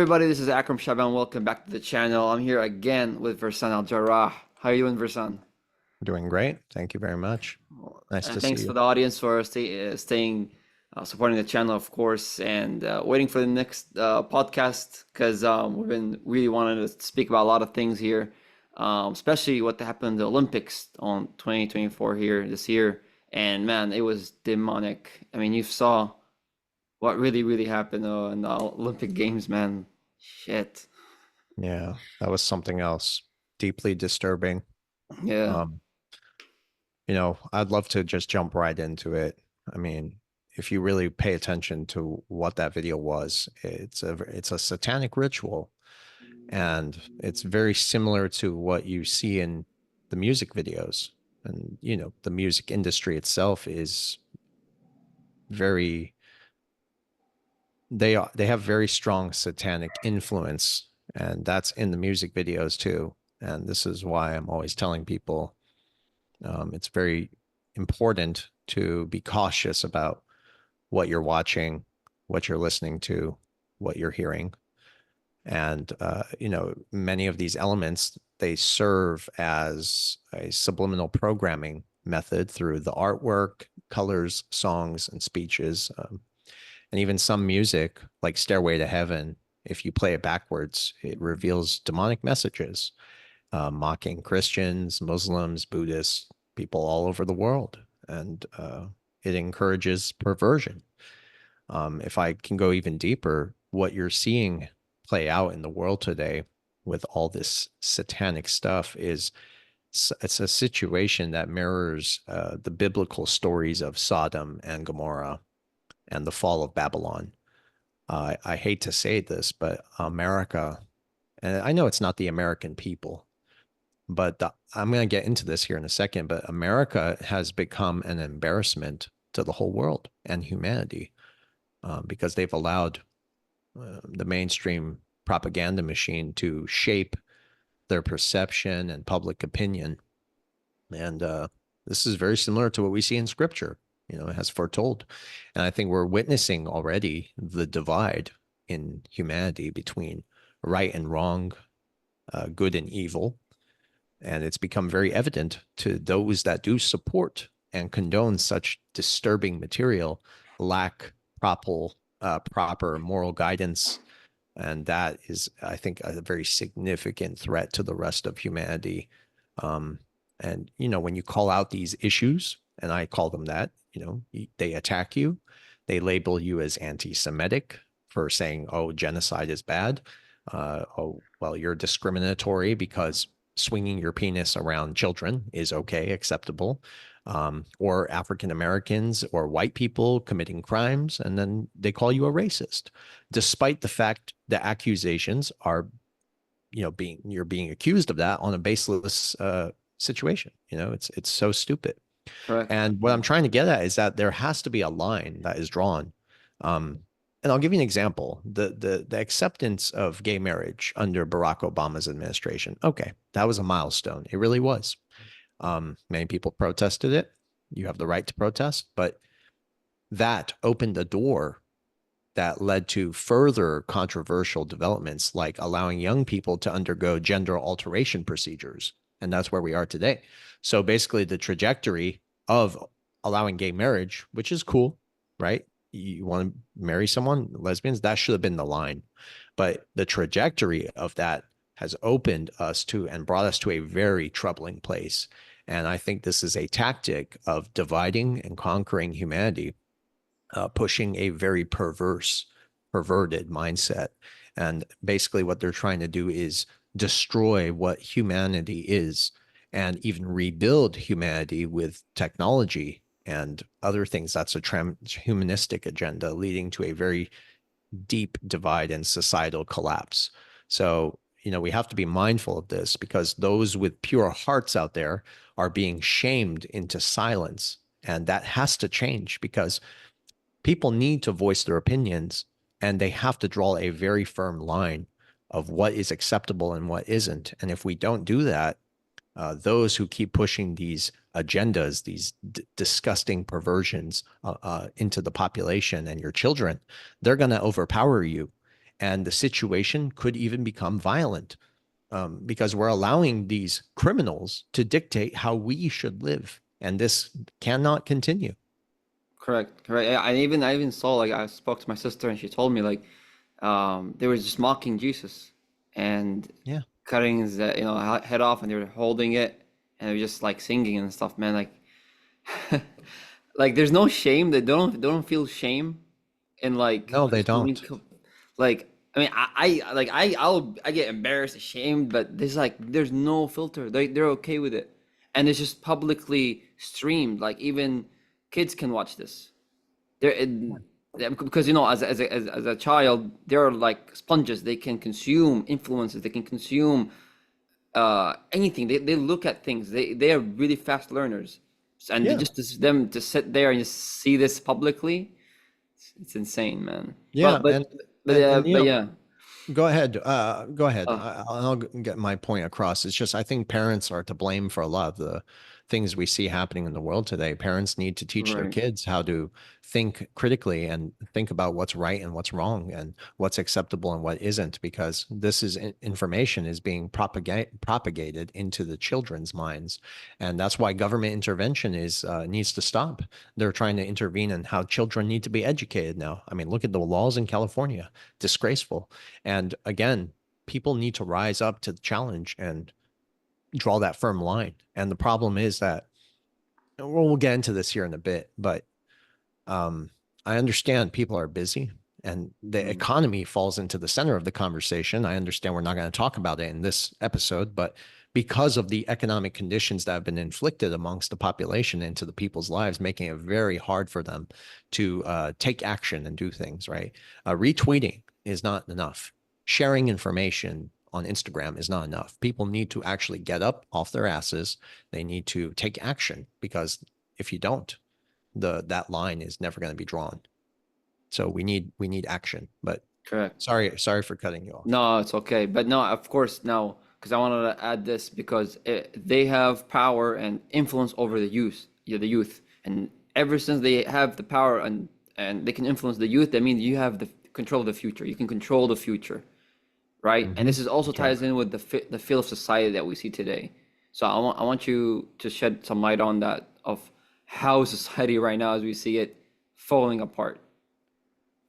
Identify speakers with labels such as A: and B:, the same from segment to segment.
A: everybody, this is Akram Shaban. Welcome back to the channel. I'm here again with Versan Al Jarrah. How are you doing, Versan?
B: Doing great. Thank you very much. Nice
A: And
B: to see
A: thanks for
B: you.
A: the audience for staying, supporting the channel, of course, and waiting for the next podcast because we've been really wanting to speak about a lot of things here, especially what happened in the Olympics on 2024 here this year. And man, it was demonic. I mean, you saw what really happened in the Olympic Games, man. Shit.
B: Yeah, that was something else. Deeply disturbing.
A: Yeah.
B: Um, I'd love to just jump right into it. I mean, if you really pay attention to what that video was, it's a satanic ritual, and it's very similar to what you see in the music videos. And the music industry itself is very they have very strong satanic influence, and that's in the music videos too. And this is why I'm always telling people it's very important to be cautious about what you're watching, what you're listening to, what you're hearing. And many of these elements, they serve as a subliminal programming method through the artwork, colors, songs, and speeches. And even some music, like Stairway to Heaven, if you play it backwards, it reveals demonic messages, mocking Christians, Muslims, Buddhists, people all over the world. And it encourages perversion. If I can go even deeper, what you're seeing play out in the world today with all this satanic stuff is it's a situation that mirrors the biblical stories of Sodom and Gomorrah and the fall of Babylon. I hate to say this, but America, and I know it's not the American people, but I'm going to get into this here in a second, but America has become an embarrassment to the whole world and humanity because they've allowed the mainstream propaganda machine to shape their perception and public opinion. And this is very similar to what we see in scripture. It has foretold. And I think we're witnessing already the divide in humanity between right and wrong, good and evil. And it's become very evident to those that do support and condone such disturbing material, lack proper moral guidance. And that is, I think, a very significant threat to the rest of humanity. Um, and, when you call out these issues, and I call them that, they attack you, they label you as anti Semitic for saying, oh, genocide is bad. Oh, well, you're discriminatory because swinging your penis around children is okay, acceptable. Or African Americans or white people committing crimes, and then they call you a racist, despite the fact the accusations are, you're being accused of that on a baseless situation. It's so stupid.
A: Correct.
B: And what I'm trying to get at is that there has to be a line that is drawn. Um, and I'll give you an example. The acceptance of gay marriage under Barack Obama's administration. Okay, that was a milestone. It really was. Many people protested it. You have the right to protest, but that opened a door that led to further controversial developments, like allowing young people to undergo gender alteration procedures. And that's where we are today. So basically, the trajectory of allowing gay marriage, which is cool, right? You want to marry someone, lesbians, that should have been the line. But the trajectory of that has opened us to and brought us to a very troubling place. And I think this is a tactic of dividing and conquering humanity, pushing a very perverted mindset. And basically, what they're trying to do is destroy what humanity is and even rebuild humanity with technology and other things. That's a transhumanistic agenda leading to a very deep divide and societal collapse. So, we have to be mindful of this because those with pure hearts out there are being shamed into silence. And that has to change because people need to voice their opinions and they have to draw a very firm line of what is acceptable and what isn't. And if we don't do that, those who keep pushing these agendas, these disgusting perversions into the population and your children, they're going to overpower you. and the situation could even become violent, because we're allowing these criminals to dictate how we should live, and this cannot continue.
A: Correct. Correct. Yeah, I even saw, like, I spoke to my sister and she told me, like, they were just mocking Jesus and
B: Yeah.
A: cutting his head off, and they were holding it and they were just like singing and stuff, man. Like, like there's no shame. They don't feel shame in like
B: No, they
A: just doing
B: don't.
A: like, I mean, I get embarrassed, ashamed, but there's no filter. They're okay with it, and it's just publicly streamed. Like, even kids can watch this. Yeah, because as a child, they're like sponges. They can consume influences. They can consume anything. They look at things. They are really fast learners, and
B: Yeah.
A: them to sit there and just see this publicly, it's insane, man.
B: Yeah. And
A: But yeah.
B: go ahead. Go ahead.
A: uh,
B: I'll get my point across. It's just I think parents are to blame for a lot of the things we see happening in the world today. Parents need to teach their
A: right.
B: kids how to think critically and think about what's right and what's wrong and what's acceptable and what isn't, because this is information is being propagated into the children's minds, and that's why government intervention is needs to stop. They're trying to intervene in how children need to be educated now. I mean, look at the laws in California. Disgraceful. And again, people need to rise up to the challenge and draw that firm line. And the problem is that, well, we'll get into this here in a bit, but I understand people are busy and the
A: Mm.
B: economy falls into the center of the conversation. I understand we're not going to talk about it in this episode, but because of the economic conditions that have been inflicted amongst the population into the people's lives, making it very hard for them to take action and do things, right? Retweeting is not enough. Sharing information on Instagram is not enough. People need to actually get up off their asses. They need to take action, because if you don't, that line is never going to be drawn. So we need action. But
A: Correct.
B: sorry for cutting you off.
A: No, it's okay. But no, of course, now, because I wanted to add this, because they have power and influence over the youth, yeah, the youth, and ever since they have the power and they can influence the youth, that means you have the control of the future. You can control the future, right? And
B: Mm-hmm.
A: this is also
B: That's right.
A: ties in with the feel of society that we see today. So I want you to shed some light on that, of how society right now, as we see it, falling apart.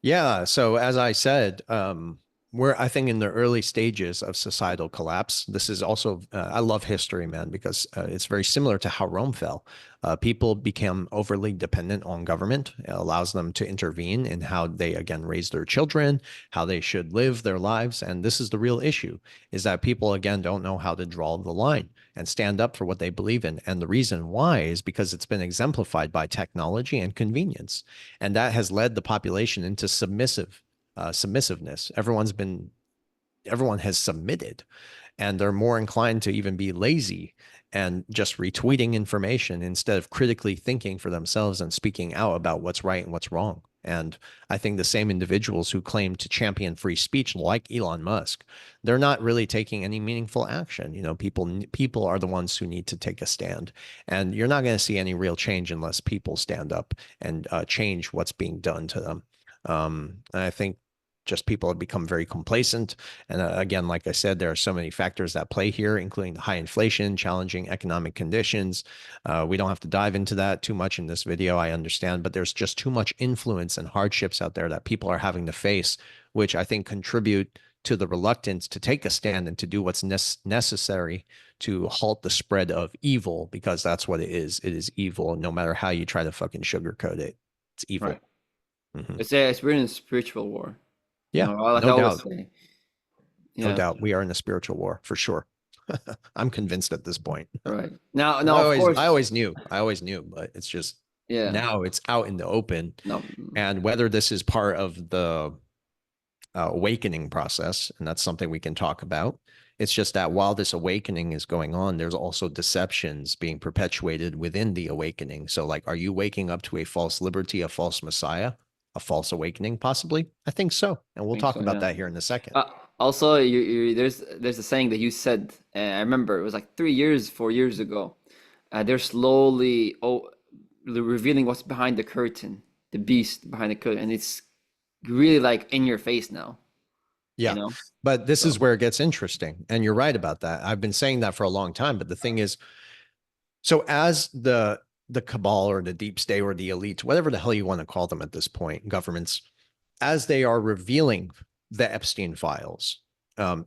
B: Yeah. So as I said, we're, I think, in the early stages of societal collapse. This is also, I love history, man, because it's very similar to how Rome fell. People became overly dependent on government. It allows them to intervene in how they, again, raise their children, how they should live their lives. And this is the real issue, is that people, again, don't know how to draw the line and stand up for what they believe in. And the reason why is because it's been exemplified by technology and convenience. And that has led the population into submissiveness. Everyone has submitted, and they're more inclined to even be lazy and just retweeting information instead of critically thinking for themselves and speaking out about what's right and what's wrong. And I think the same individuals who claim to champion free speech, like Elon Musk, they're not really taking any meaningful action. You know, people are the ones who need to take a stand, and you're not going to see any real change unless people stand up and change what's being done to them. And I think just people have become very complacent. And again, like I said, there are so many factors that play here, including the high inflation, challenging economic conditions. We don't have to dive into that too much in this video, I understand, but there's just too much influence and hardships out there that people are having to face, which I think contribute to the reluctance to take a stand and to do what's necessary to halt the spread of evil, because that's what it is. It is evil, no matter how you try to fucking sugarcoat it. It's
A: Right.
B: evil. Mhm.
A: It's we're in a spiritual war.
B: Yeah,
A: Like I
B: no
A: always
B: doubt.
A: say.
B: No
A: Yeah.
B: doubt. We are in a spiritual war for sure. I'm convinced at this point.
A: Right. Now,
B: I
A: of
B: always, I
A: course,
B: always knew, I always knew, but it's just
A: yeah.
B: now it's out in the open.
A: No.
B: And whether this is part of the awakening process, and that's something we can talk about. It's just that while this awakening is going on, there's also deceptions being perpetuated within the awakening. So, like, are you waking up to a false liberty, a false messiah, a false awakening? Possibly. I think so. And
A: I
B: we'll
A: think
B: talk
A: so.
B: about
A: Yeah.
B: that here in a second.
A: Also, there's a saying that you said. I remember it was like 3 years, 4 years ago. They're slowly revealing what's behind the curtain, the beast behind the curtain, and it's really like in your face now. you
B: Yeah.
A: know?
B: But this is
A: So,
B: where it gets interesting. And you're right about that. I've been saying that for a long time. But the thing is, so as the cabal or the deep state or the elite, whatever the hell you want to call them at this point, governments, as they are revealing the Epstein files,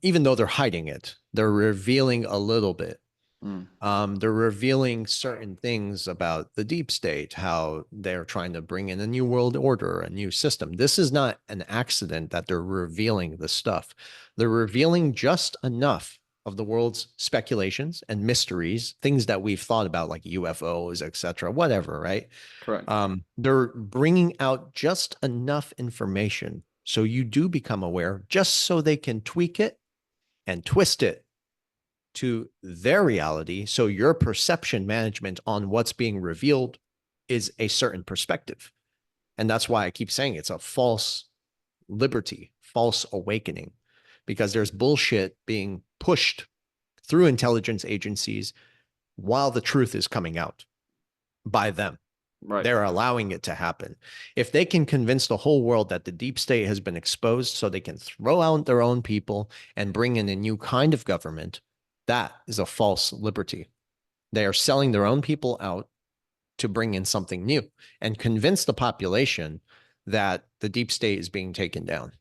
B: even though they're hiding it, they're revealing a little bit.
A: mm,
B: They're revealing certain things about the deep state, how they're trying to bring in a new world order, a new system. This is not an accident that they're revealing the stuff. They're revealing just enough of the world's speculations and mysteries, things that we've thought about, like UFOs, etc., whatever, right?
A: correct.
B: They're bringing out just enough information so you do become aware, just so they can tweak it and twist it to their reality. So your perception management on what's being revealed is a certain perspective. And that's why I keep saying it's a false liberty, false awakening, because there's bullshit being pushed through intelligence agencies while the truth is coming out by them.
A: Right.
B: They're allowing it to happen. If they can convince the whole world that the deep state has been exposed so they can throw out their own people and bring in a new kind of government, that is a false liberty. They are selling their own people out to bring in something new and convince the population that the deep state is being taken down.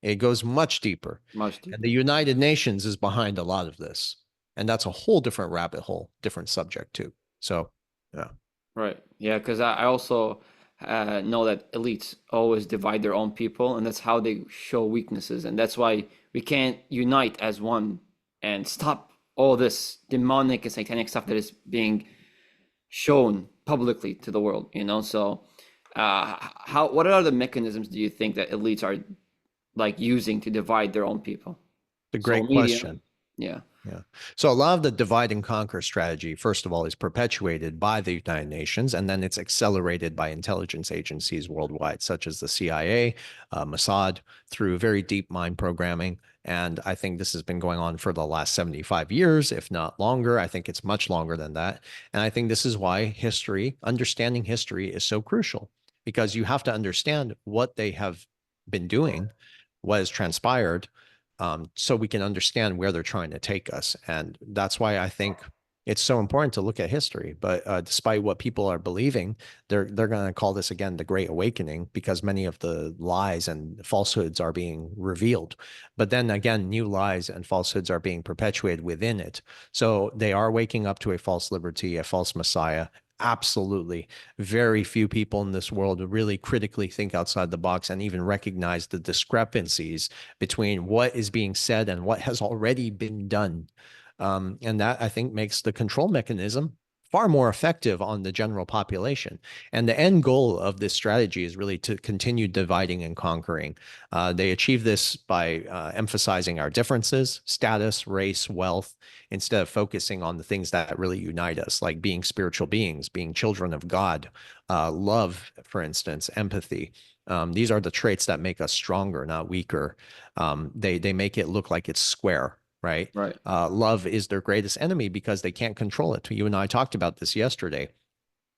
B: It goes much deeper.
A: Much
B: And the
A: deeper.
B: United Nations is behind a lot of this. And that's a whole different rabbit hole, different subject too. So, yeah.
A: Right. Yeah, because I also know that elites always divide their own people, and that's how they show weaknesses. And that's why we can't unite as one and stop all this demonic and satanic stuff that is being shown publicly to the world, you know? So, what are the mechanisms do you think that elites are like using to divide their own people?
B: The
A: So,
B: great
A: media,
B: question.
A: yeah,
B: Yeah. So a lot of the divide and conquer strategy, first of all, is perpetuated by the United Nations, and then it's accelerated by intelligence agencies worldwide, such as the CIA, Mossad, through very deep mind programming. And I think this has been going on for the last 75 years, if not longer. I think it's much longer than that. And I think this is why history, understanding history, is so crucial, because you have to understand what they have been doing, what has transpired, so we can understand where they're trying to take us. And that's why I think it's so important to look at history. But despite what people are believing, they're going to call this again the Great Awakening, because many of the lies and falsehoods are being revealed. But then again, new lies and falsehoods are being perpetuated within it. So they are waking up to a false liberty, a false Messiah. Absolutely. Very few people in this world really critically think outside the box and even recognize the discrepancies between what is being said and what has already been done. And that, I think, makes the control mechanism far more effective on the general population. And the end goal of this strategy is really to continue dividing and conquering. They achieve this by emphasizing our differences, status, race, wealth, instead of focusing on the things that really unite us, like being spiritual beings, being children of God, love, for instance, empathy. These are the traits that make us stronger, not weaker. They make it look like it's square, right?
A: right.
B: Love is their greatest enemy because they can't control it. You and I talked about this yesterday.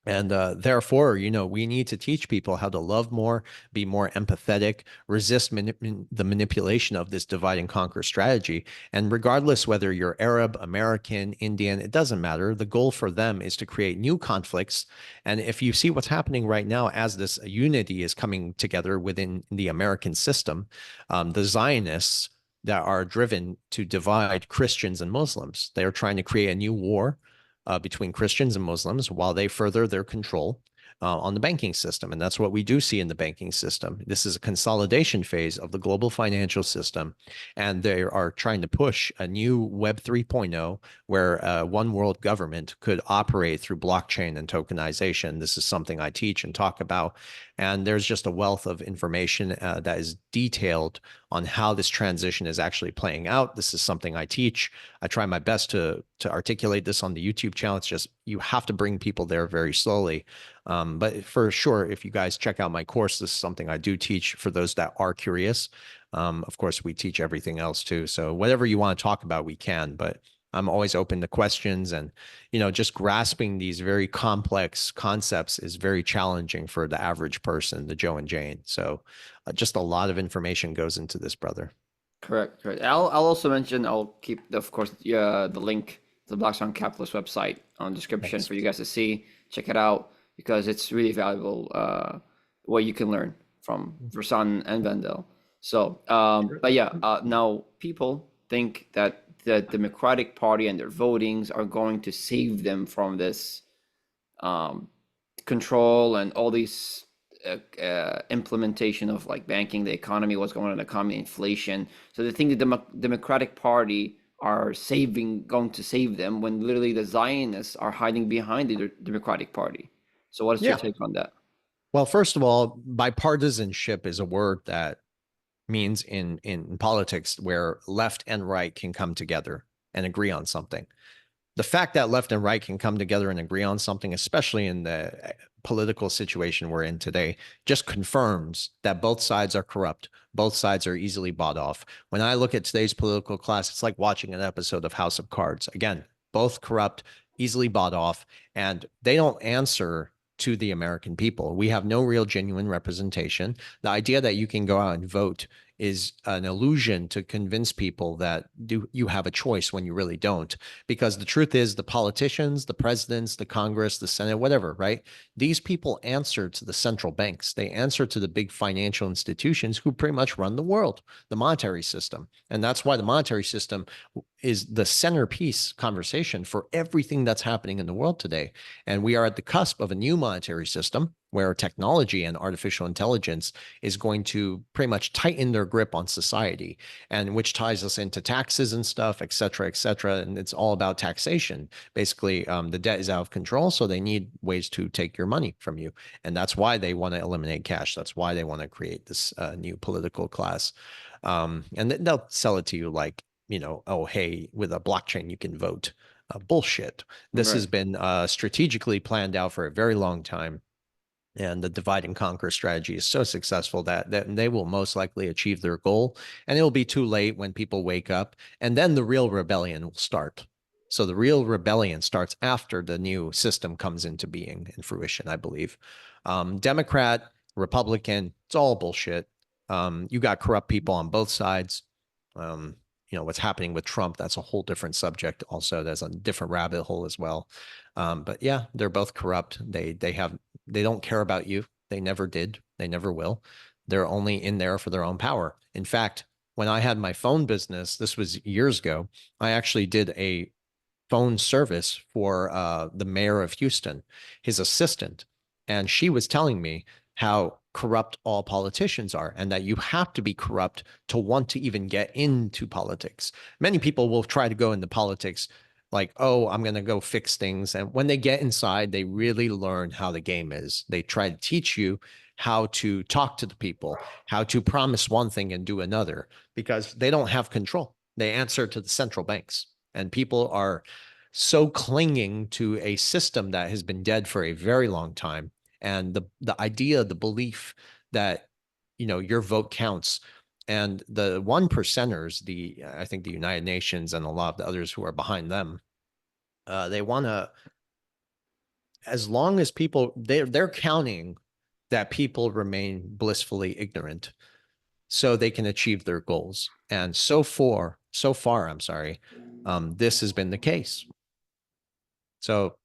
B: And therefore, we need to teach people how to love more, be more empathetic, resist the manipulation of this divide and conquer strategy. And regardless whether you're Arab, American, Indian, it doesn't matter. The goal for them is to create new conflicts. And if you see what's happening right now as this unity is coming together within the American system, the Zionists that are driven to divide Christians and Muslims, they are trying to create a new war between Christians and Muslims while they further their control on the banking system. And that's what we do see in the banking system. This is a consolidation phase of the global financial system. And they are trying to push a new Web 3.0 where one world government could operate through blockchain and tokenization. This is something I teach and talk about. And there's just a wealth of information that is detailed on how this transition is actually playing out. This is something I teach. I try my best to articulate this on the YouTube channel. It's just you have to bring people there very slowly. But for sure, if you guys check out my course, this is something I do teach for those that are curious. Of course, we teach everything else too. So whatever you want to talk about, we can. But I'm always open to questions, and just grasping these very complex concepts is very challenging for the average person, the Joe and Jane. So just a lot of information goes into this, brother.
A: Correct, correct. I'll also mention, I'll keep of course the link to the Black Swan Capitalist website on the description
B: Thanks.
A: for you guys to see. Check it out because it's really valuable what you can learn from Versan and Vendel. So,
B: Sure.
A: but yeah, now people think that the Democratic Party and their votings are going to save them from this um, control and all these implementation of like banking, the economy, what's going on in the economy, inflation. So they think the Democratic Party are going to save them when literally the Zionists are hiding behind the Democratic Party. So what is your
B: Yeah.
A: take on that?
B: Well, first of all, bipartisanship is a word that means in politics where left and right can come together and agree on something. The fact that left and right can come together and agree on something, especially in the political situation we're in today, just confirms that both sides are corrupt. Both sides are easily bought off. When I look at today's political class, it's like watching an episode of House of Cards. Again, both corrupt, easily bought off, and they don't answer to the American people. We have no real genuine representation. The idea that you can go out and vote is an illusion to convince people that you have a choice when you really don't. Because the truth is, the politicians, the presidents, the Congress, the Senate, whatever, right? These people answer to the central banks. They answer to the big financial institutions who pretty much run the world, the monetary system. And that's why the monetary system is the centerpiece conversation for everything that's happening in the world today. And we are at the cusp of a new monetary system where technology and artificial intelligence is going to pretty much tighten their grip on society, and which ties us into taxes and stuff, et cetera, et cetera. And it's all about taxation. Basically, the debt is out of control, so they need ways to take your money from you. And that's why they want to eliminate cash. That's why they want to create this new political class. And they'll sell it to you like, oh, hey, with a blockchain, you can vote. Bullshit. This has
A: Right.
B: been strategically planned out for a very long time. And the divide and conquer strategy is so successful that they will most likely achieve their goal. And it'll be too late when people wake up. And then the real rebellion will start. So the real rebellion starts after the new system comes into being and fruition, I believe. Democrat, Republican, it's all bullshit. You got corrupt people on both sides. Um, what's happening with Trump, that's a whole different subject also. There's a different rabbit hole as well. But yeah, they're both corrupt. They don't care about you. They never did. They never will. They're only in there for their own power. In fact, when I had my phone business, this was years ago, I actually did a phone service for the mayor of Houston, his assistant. And she was telling me how corrupt all politicians are and that you have to be corrupt to want to even get into politics. Many people will try to go into politics like, oh, I'm going to go fix things. And when they get inside, they really learn how the game is. They try to teach you how to talk to the people, how to promise one thing and do another, because they don't have control. They answer to the central banks. And people are so clinging to a system that has been dead for a very long time. And the idea, the belief that, your vote counts. And the one percenters, I think the United Nations and a lot of the others who are behind them, they want to, as long as people, they're counting that people remain blissfully ignorant so they can achieve their goals. And so far, I'm sorry, this has been the case. So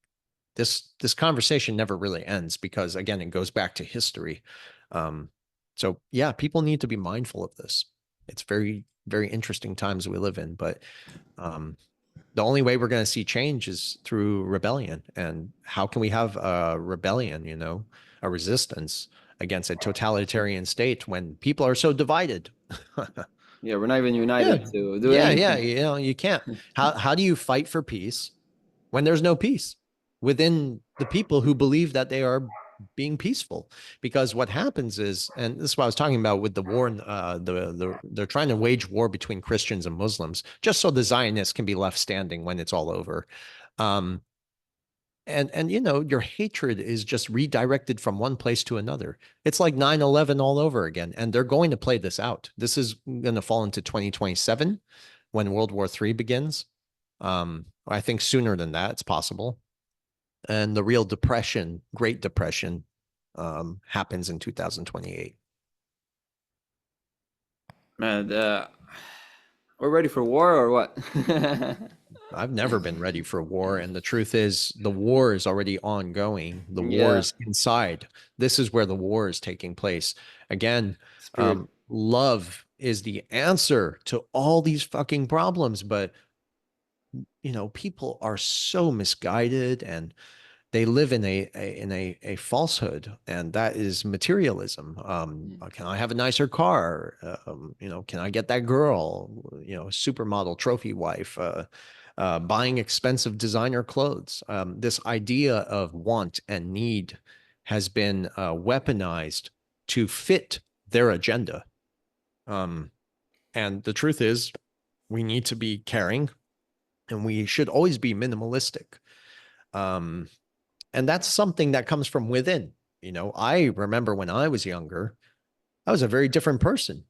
B: this conversation never really ends because, again, it goes back to history. So yeah, people need to be mindful of this. It's very, very interesting times we live in, but the only way we're going to see change is through rebellion. And how can we have a rebellion, a resistance against a totalitarian state when people are so divided?
A: Yeah, we're not even
B: Yeah,
A: united to do
B: yeah,
A: anything.
B: you can't. How do you fight for peace when there's no peace within the people who believe that they are being peaceful? Because what happens is, and this is what I was talking about with the war, they're trying to wage war between Christians and Muslims just so the Zionists can be left standing when it's all over. Um, and your hatred is just redirected from one place to another. It's like 9/11 all over again, and they're going to play this out. This is going to fall into 2027 when World War III begins. I think sooner than that, it's possible. And the real depression, Great Depression, happens in 2028.
A: Man, We're ready for war or what?
B: I've never been ready for war. And the truth is, the war is already ongoing. The war
A: Yeah,
B: is inside. This is where the war is taking place. Again,
A: spirit.
B: love is the answer to all these fucking problems. But, people are so misguided and they live in a falsehood, and that is materialism.
A: Mm.
B: Can I have a nicer car? Can I get that girl? Supermodel, trophy wife. Buying expensive designer clothes. This idea of want and need has been weaponized to fit their agenda. And the truth is, we need to be caring, and we should always be minimalistic. Um, and that's something that comes from within. I remember when I was younger, I was a very different person.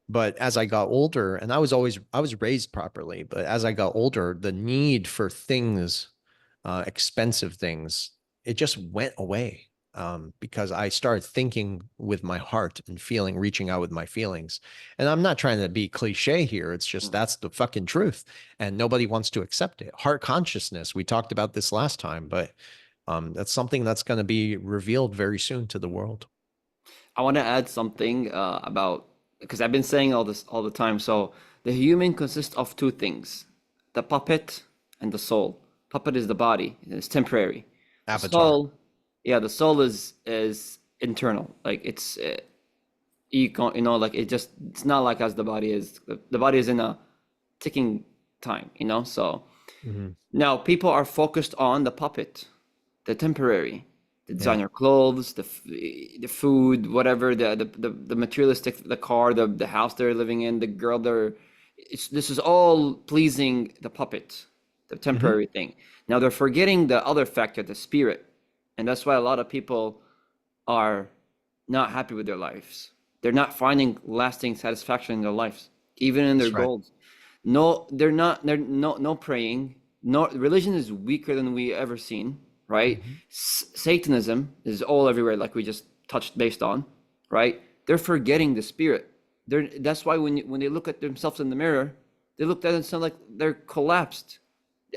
B: But as I got older, and I was raised properly, but as I got older, the need for things, expensive things, it just went away. Because I started thinking with my heart and reaching out with my feelings. And I'm not trying to be cliche here. It's just
A: Mm.
B: that's the fucking truth. And nobody wants to accept it. Heart consciousness, we talked about this last time, but that's something that's going to be revealed very soon to the world.
A: I want to add something about because I've been saying all this all the time. So the human consists of two things: the puppet and the soul. Puppet is the body; it's temporary. The
B: Avatar.
A: soul, yeah, the soul is internal. Like it's like it's not like as the body is. The body is in a ticking time. So
B: Mhm.
A: now people are focused on the puppet, the temporary, the
B: Yeah.
A: designer clothes, the food, whatever, the materialistic, the car, the house they're living in, the girl this is all pleasing the puppet, the
B: Hmm.
A: temporary thing. Now they're forgetting the other factor, the spirit. And that's why a lot of people are not happy with their lives. They're not finding lasting satisfaction in their lives, even in their
B: That's right.
A: goals. No, they're not. They're no praying. No, religion is weaker than we ever seen. Right?
B: Mhm.
A: Satanism is all everywhere, like we just touched based on. Right? They're forgetting the spirit. That's why when they look at themselves in the mirror, they look at themselves like they're collapsed.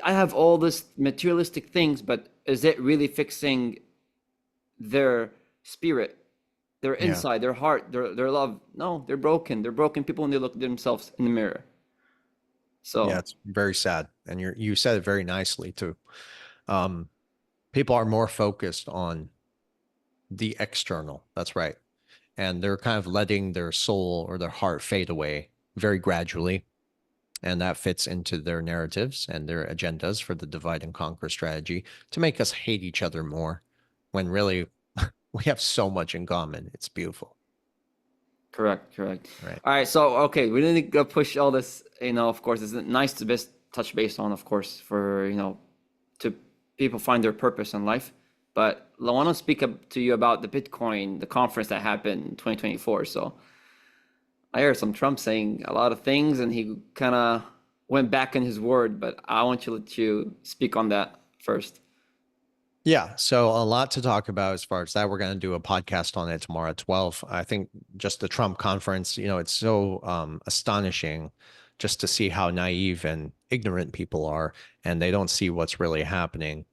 A: I have all this materialistic things, but is it really fixing their spirit, their
B: Yeah.
A: inside, their heart, their love? No, they're broken. They're broken people when they look at themselves in the mirror.
B: Yeah.
A: So
B: It's very sad. And you said it very nicely too. Um, People are more focused on the external. That's right. And they're kind of letting their soul or their heart fade away very gradually. And that fits into their narratives and their agendas for the divide and conquer strategy to make us hate each other more when really we have so much in common. It's beautiful.
A: correct, correct.
B: Right.
A: All right, so okay, we didn't go push all this. Of course, it's nice to best touch base on, of course, for to people find their purpose in life. But I want to speak up to you about the Bitcoin, the conference that happened in 2024. So I heard some Trump saying a lot of things, and he kind of went back on his word. But I want to let you speak on that first.
B: Yeah. So a lot to talk about as far as that. We're going to do a podcast on it tomorrow at 12. I think just the Trump conference, it's so astonishing just to see how naive and ignorant people are, and they don't see what's really happening.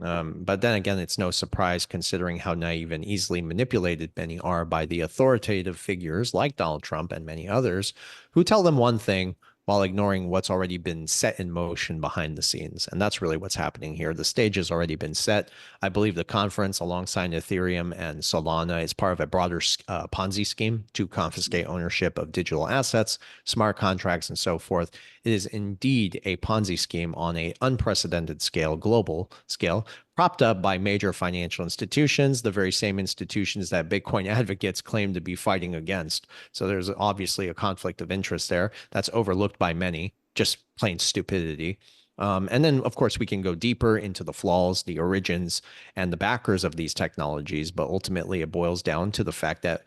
B: But then again, it's no surprise considering how naive and easily manipulated many are by the authoritative figures like Donald Trump and many others who tell them one thing while ignoring what's already been set in motion behind the scenes. And that's really what's happening here. The stage has already been set. I believe the conference alongside Ethereum and Solana is part of a broader Ponzi scheme to confiscate ownership of digital assets, smart contracts, and so forth. It is indeed a Ponzi scheme on an unprecedented scale, global scale, propped up by major financial institutions, the very same institutions that Bitcoin advocates claim to be fighting against. So there's obviously a conflict of interest there that's overlooked by many, just plain stupidity. And then, of course, we can go deeper into the flaws, the origins, and the backers of these technologies. But ultimately, it boils down to the fact that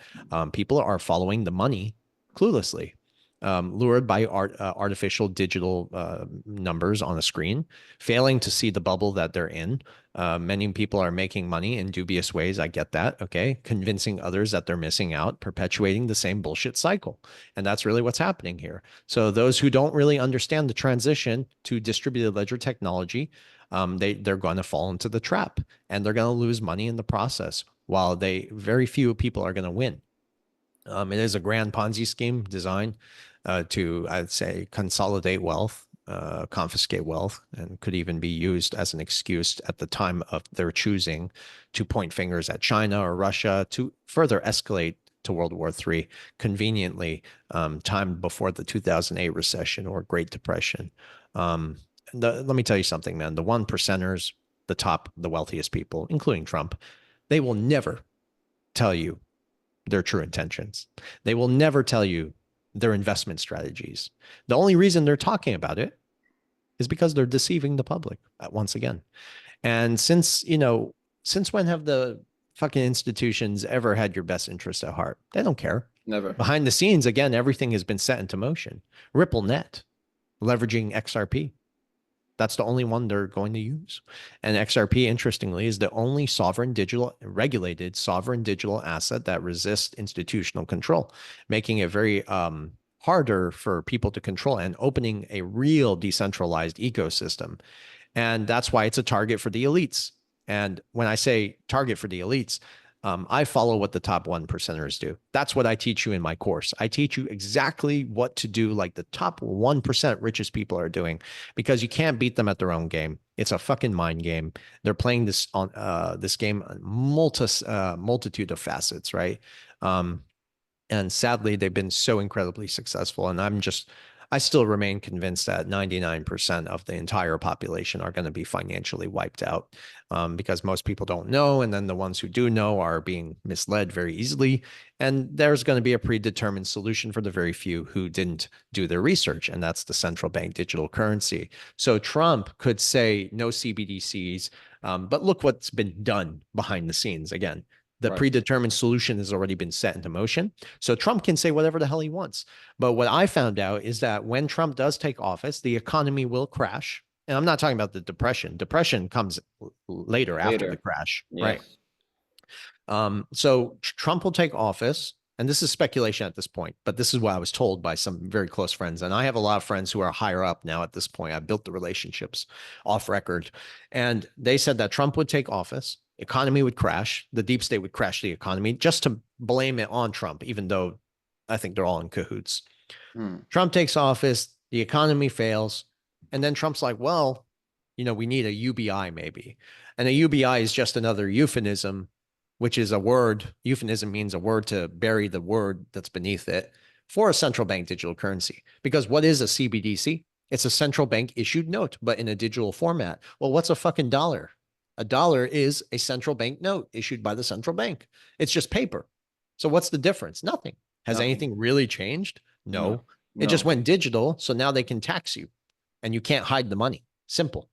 B: people are following the money cluelessly, lured by artificial digital numbers on a screen, failing to see the bubble that they're in, Many people are making money in dubious ways. I get that. Okay. Convincing others that they're missing out, perpetuating the same bullshit cycle. And that's really what's happening here. So those who don't really understand the transition to distributed ledger technology, they're going to fall into the trap, and they're going to lose money in the process, while very few people are going to win. It is a grand Ponzi scheme designed to, I'd say, consolidate wealth, confiscate wealth, and could even be used as an excuse at the time of their choosing to point fingers at China or Russia to further escalate to World War III, conveniently timed before the 2008 recession or Great Depression. Let me tell you something, man. The one percenters, the wealthiest people, including Trump, they will never tell you their true intentions. They will never tell you their investment strategies. The only reason they're talking about it is because they're deceiving the public once again. And since when have the fucking institutions ever had your best interest at heart? They don't care.
A: Never.
B: Behind the scenes, again, everything has been set into motion. RippleNet, leveraging XRP. That's the only one they're going to use. And XRP, interestingly, is the only regulated sovereign digital asset that resists institutional control, making it very harder for people to control and opening a real decentralized ecosystem. And that's why it's a target for the elites. And when I say target for the elites, I follow what the top 1%ers do. That's what I teach you in my course. I teach you exactly what to do, like the top 1% richest people are doing, because you can't beat them at their own game. It's a fucking mind game. They're playing this on this game, multitude of facets, right? And sadly, they've been so incredibly successful. And I still remain convinced that 99% of the entire population are going to be financially wiped out, because most people don't know. And then the ones who do know are being misled very easily. And there's going to be a predetermined solution for the very few who didn't do their research. And that's the central bank digital currency. So Trump could say no CBDCs, but look what's been done behind the scenes. Again, the predetermined solution has already been set into motion. So Trump can say whatever the hell he wants. But what I found out is that when Trump does take office, the economy will crash. And I'm not talking about the depression. Depression comes later. After the crash,
A: yes.
B: Right? So Trump will take office. And this is speculation at this point, but this is what I was told by some very close friends. And I have a lot of friends who are higher up now at this point. I built the relationships off record. And they said that Trump would take office, economy would crash, the deep state would crash the economy, just to blame it on Trump, even though I think they're all in cahoots. Trump takes office, the economy fails, and then Trump's like, well, we need a UBI maybe. And a UBI is just another euphemism, which is a word. Euphemism means a word to bury the word that's beneath it, for a central bank digital currency. Because what is a CBDC? It's a central bank issued note, but in a digital format. Well, what's a fucking dollar? A dollar is a central bank note issued by the central bank. It's just paper. So what's the difference? Nothing. Has anything really changed? No. It just went digital. So now they can tax you and you can't hide the money. Simple.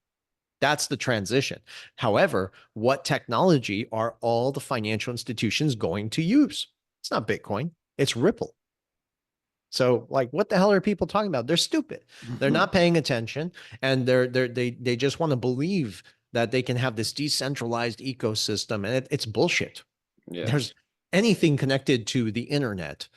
B: That's the transition. However, what technology are all the financial institutions going to use? It's not Bitcoin. It's Ripple. So, like, what the hell are people talking about? They're stupid. They're not paying attention, and they just want to believe that they can have this decentralized ecosystem, and it's bullshit. Yeah. There's anything connected to the internet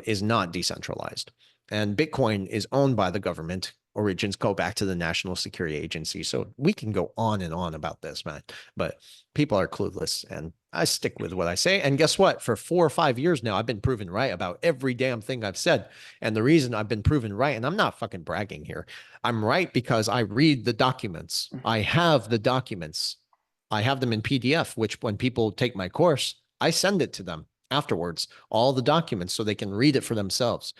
B: is not decentralized, and Bitcoin is owned by the government. Origins go back to the National Security Agency. So we can go on and on about this, man, but people are clueless, and I stick with what I say. And guess what? For 4 or 5 years now, I've been proven right about every damn thing I've said. And the reason I've been proven right, and I'm not fucking bragging here, I'm right because I read the documents. I have the documents. I have them in PDF, which when people take my course, I send it to them afterwards, all the documents, so they can read it for themselves.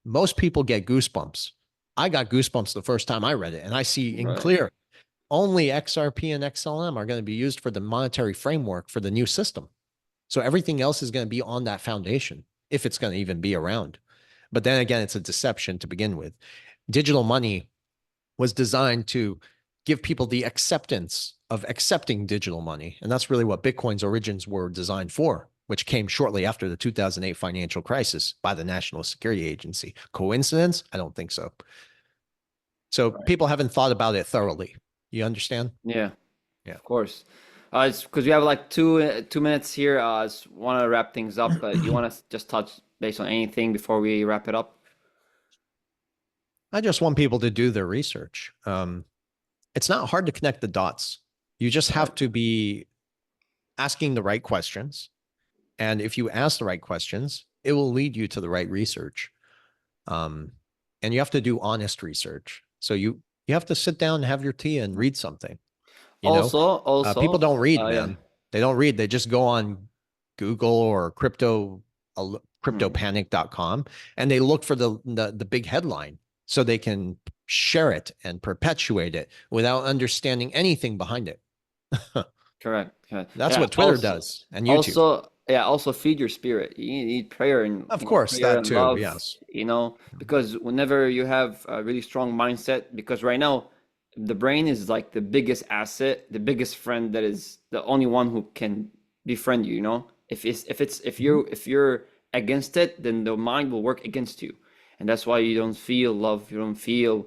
B: Most people get goosebumps. I got goosebumps the first time I read it, and I see in clear only XRP and XLM are going to be used for the monetary framework for the new system. So everything else is going to be on that foundation, if it's going to even be around. But then again, it's a deception to begin with. Digital money was designed to give people the acceptance of accepting digital money. And that's really what Bitcoin's origins were designed for, which came shortly after the 2008 financial crisis by the National Security Agency. Coincidence? I don't think so. So people haven't thought about it thoroughly. You understand?
A: Yeah. Of course. It's because we have like 2 minutes here. I just want to wrap things up, but you want to just touch base on anything before we wrap it up?
B: I just want people to do their research. It's not hard to connect the dots. You just have to be asking the right questions. And if you ask the right questions, it will lead you to the right research. And you have to do honest research. So you have to sit down and have your tea and read something. You know,
A: Also,
B: people don't read,
A: yeah.
B: man. They don't read. They just go on Google or
A: Mm.
B: cryptopanic.com and they look for the big headline so they can share it and perpetuate it without understanding anything behind it.
A: Correct.
B: That's
A: Yeah.
B: what Twitter
A: Also,
B: does and YouTube.
A: also feed your spirit. You need prayer and
B: Of course,
A: prayer
B: that
A: and
B: too.
A: love.
B: Yes.
A: Because whenever you have a really strong mindset, because right now the brain is like the biggest asset, the biggest friend that is the only one who can befriend you. If you're against it, then the mind will work against you, and that's why you don't feel love. You don't feel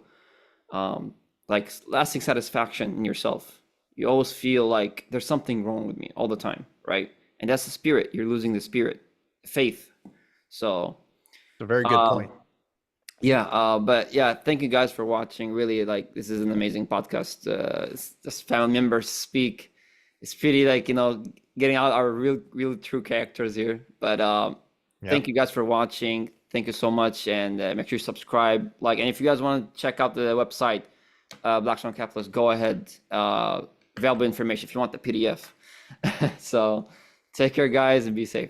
A: like lasting satisfaction in yourself. You always feel like there's something wrong with me all the time, right? And that's the spirit. You're losing the spirit, faith. So
B: It's a very good point.
A: yeah, but yeah, thank you guys for watching. Really, like this is an amazing podcast. Just family members speak. It's pretty like getting out our real true characters here. But
B: Yeah.
A: thank you guys for watching. Thank you so much, and make sure you subscribe, like, and if you guys want to check out the website, Black Swan Capitalist, go ahead. Available information if you want the PDF. So take care, guys, and be safe.